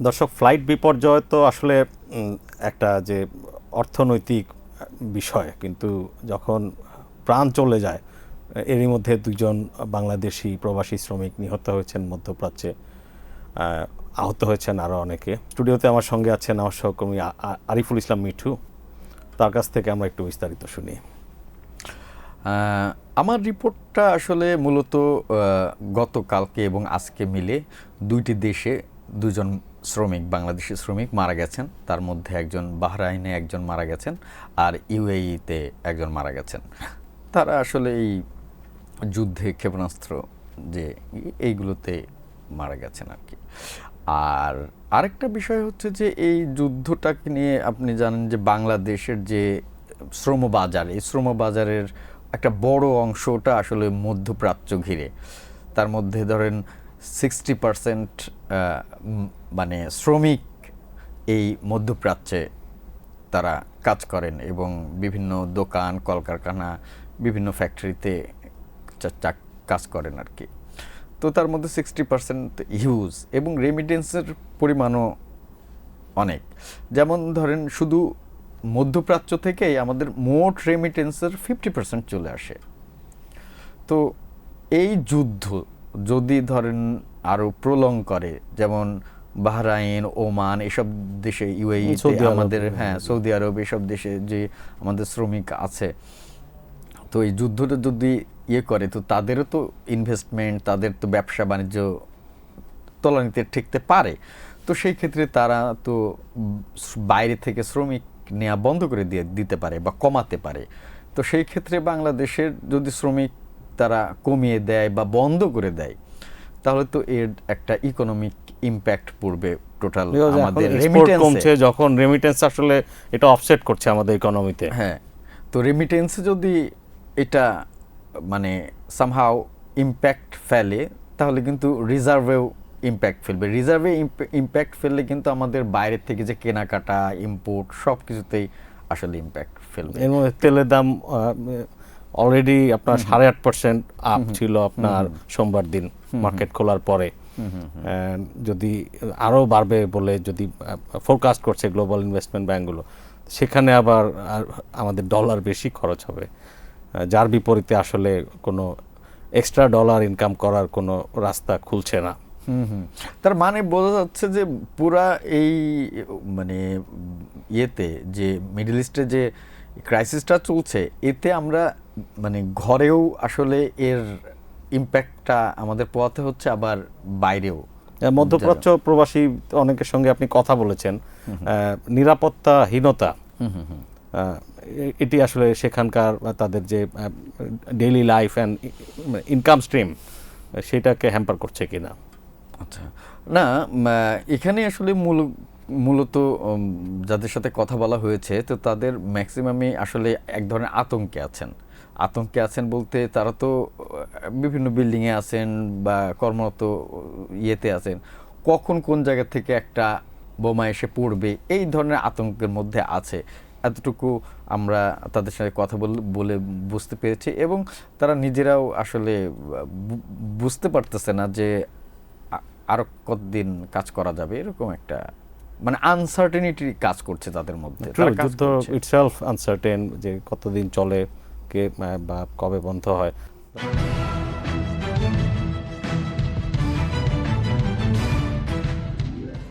দর্শক, ফ্লাইট বিপর্যয় তো আসলে একটা যে অর্থনৈতিক বিষয়, কিন্তু যখন প্রাণ চলে যায়, এরই মধ্যে দুজন বাংলাদেশি প্রবাসী শ্রমিক নিহত হয়েছেন মধ্যপ্রাচ্যে, আহত হয়েছেন আরও অনেকে। স্টুডিওতে আমার সঙ্গে আছেন আমার সহকর্মী আরিফুল ইসলাম মিঠু, তার কাছ থেকে আমরা একটু বিস্তারিত শুনি। আমার রিপোর্টটা আসলে মূলত গতকালকে এবং আজকে মিলে দুইটি দেশে দুজন শ্রমিক, বাংলাদেশি শ্রমিক মারা গেছেন। তার মধ্যে একজন বাহরাইনে একজন মারা গেছেন, আর ইউএইতে একজন মারা গেছেন। তারা আসলে এই যুদ্ধে ক্ষেপণাস্ত্র যে এইগুলোতে মারা গেছেন আর কি। আর আরেকটা বিষয় হচ্ছে যে এই যুদ্ধটাকে নিয়ে আপনি জানেন যে বাংলাদেশের যে শ্রমবাজার, এই শ্রমবাজারের একটা বড় অংশটা আসলে মধ্যপ্রাচ্য ঘিরে। তার মধ্যে ধরেন 60% মানে শ্রমিক এই মধ্যপ্রাচ্যে তারা কাজ করেন এবং বিভিন্ন দোকান, কলকারখানা, বিভিন্ন ফ্যাক্টরিতে কাজ করেন আর কি। তো তার মধ্যে 60% হিউজ, এবং রেমিটেন্সের পরিমাণও অনেক। যেমন ধরেন শুধু মধ্যপ্রাচ্য থেকেই আমাদের মোট রেমিটেন্সের 50% চলে আসে। তো এই যুদ্ধ যদি ধরেন আরও প্রলং করে, যেমন বাহরাইন, ওমান, এসব দেশে, ইউএইতে আমাদের, সৌদি আরব, এসব দেশে যে আমাদের শ্রমিক আছে, তো এই যুদ্ধটা যদি করে, তো তাদেরও তো ইনভেস্টমেন্ট, তাদের তো ব্যবসা বাণিজ্য তলানিতে ঠেকতে পারে। তো সেই ক্ষেত্রে তারা তো বাইরে থেকে শ্রমিক নেওয়া বন্ধ করে দিতে পারে বা কমাতে পারে। তো সেই ক্ষেত্রে বাংলাদেশের যদি শ্রমিক তারা কমিয়ে দেয় বা বন্ধ করে দেয়, তাহলে তো এর একটা ইকোনমিক ইম্প্যাক্ট পড়বে টোটাল আমাদের রেমিটেন্স কমছে, যখন রেমিটেন্স আসলে এটা অফসেট করছে আমাদের ইকোনমিতে। হ্যাঁ, তো রেমিটেন্সে যদি এটা মানে সামহাও ইম্প্যাক্ট ফেলে, তাহলে কিন্তু রিজার্ভেও ইম্প্যাক্ট ফেলবে। রিজার্ভে ইম্প্যাক্ট ফেললে কিন্তু আমাদের বাইরের থেকে যে কেনাকাটা, ইম্পোর্ট, সব কিছুতেই আসলে ইম্প্যাক্ট ফেলবে। এর মধ্যে তেলের দাম অলরেডি আপনার 8.5% আপ ছিল আপনার সোমবার দিন মার্কেট খোলার পরে। যদি আরও বাড়বে বলে যদি ফোরকাস্ট করছে গ্লোবাল ইনভেস্টমেন্ট ব্যাঙ্কগুলো, সেখানে আবার আমাদের ডলার বেশি খরচ হবে, যার বিপরীতে আসলে কোনো এক্সট্রা ডলার ইনকাম করার কোনো রাস্তা খুলছে না। তার মানে বোঝা যাচ্ছে যে পুরা এই মানে ইয়েতে যে মিডল ইস্টে যে ক্রাইসিসটা চলছে, এতে আমরা মানে ঘরেও আসলে এর ইম্প্যাক্টটা আমাদের পোয়াতে হচ্ছে, আবার বাইরেও। মধ্যপ্রাচ্য প্রবাসী অনেকের সঙ্গে আপনি কথা বলেছেন, নিরাপত্তাহীনতা এটি আসলে সেখানকার তাদের যে daily life and income stream, সেটাকে হ্যাম্পার করছে কিনা? আচ্ছা, না, এখানে আসলে মূলত যাদের সাথে কথা বলা হয়েছে, তো তাদের ম্যাক্সিমামই আসলে এক ধরনের আতঙ্কে আছেন বলতে তারা তো বিভিন্ন বিল্ডিংয়ে আছেন বা কর্মরত ইয়েতে আছেন, কখন কোন জায়গা থেকে একটা বোমা এসে পড়বে, এই ধরনের আতঙ্কের মধ্যে আছে। এতটুকু আমরা তাদের সাথে কথা বলে বুঝতে পেরেছি, এবং তারা নিজেরাও আসলে বুঝতে পারতেছে না যে আরো কতদিন কাজ করা যাবে, এরকম একটা মানে আনসার্টেনিটি কাজ করছে তাদের মধ্যে। যুদ্ধ ইটসেলফ আনসার্টেন, যে কতদিন চলে, কে বা কবে বন্ধ হয়।